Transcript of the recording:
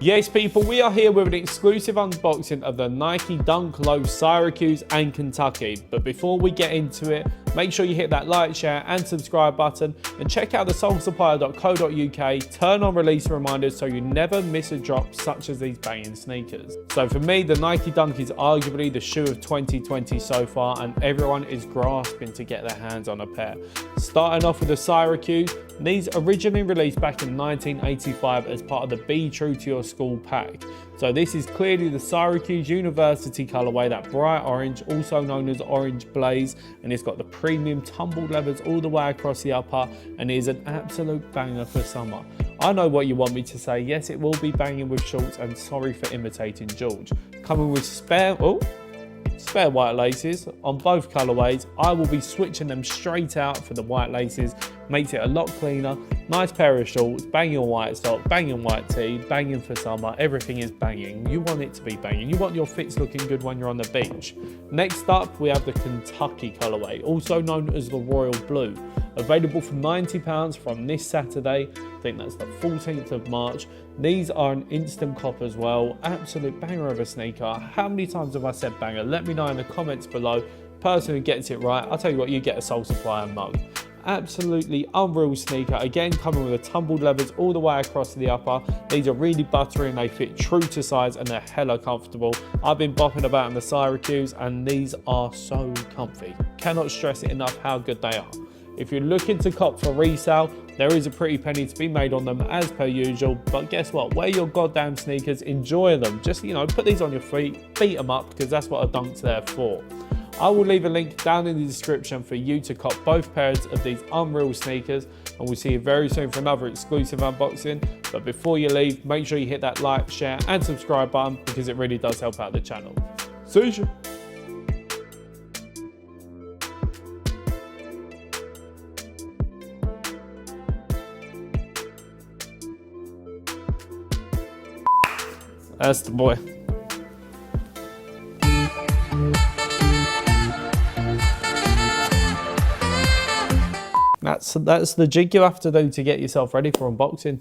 Yes, people, we are here with an exclusive unboxing of the Nike Dunk Low Syracuse and Kentucky. But before we get into it, make sure you hit that like, share and subscribe button and check out the solesupplier.co.uk. Turn on release reminders so you never miss a drop such as these banging sneakers. So for me, the Nike Dunk is arguably the shoe of 2020 so far, and everyone is grasping to get their hands on a pair. Starting off with the Syracuse, these originally released back in 1985 as part of the Be True to Your School pack. So this is clearly the Syracuse University colorway, that bright orange, also known as orange blaze, and it's got the premium tumbled leathers all the way across the upper, and it is an absolute banger for summer. I know what you want me to say. Yes, it will be banging with shorts, and sorry for imitating George. Coming with spare white laces on both colorways. I will be switching them straight out for the white laces. Makes it a lot cleaner. Nice pair of shorts, banging white sock, banging white tee, banging for summer. Everything is banging. You want it to be banging. You want your fits looking good when you're on the beach. Next up, we have the Kentucky colorway, also known as the Royal Blue. Available for £90 from this Saturday. I think that's the 14th of March. These are an instant cop as well. Absolute banger of a sneaker. How many times have I said banger? Let me know in the comments below. Person who gets it right, I'll tell you what, you get a Soul Supplier mug. Absolutely unreal sneaker. Again, coming with the tumbled leathers all the way across the upper. These are really buttery and they fit true to size and they're hella comfortable. I've been bopping about in the Syracuse and these are so comfy. Cannot stress it enough how good they are. If you're looking to cop for resale, there is a pretty penny to be made on them as per usual, but guess what? Wear your goddamn sneakers, enjoy them. Just, put these on your feet, beat them up, because that's what a dunk's there for. I will leave a link down in the description for you to cop both pairs of these unreal sneakers, and we'll see you very soon for another exclusive unboxing. But before you leave, make sure you hit that like, share and subscribe button because it really does help out the channel. See you. That's the boy. That's the jig you have to do to get yourself ready for unboxing.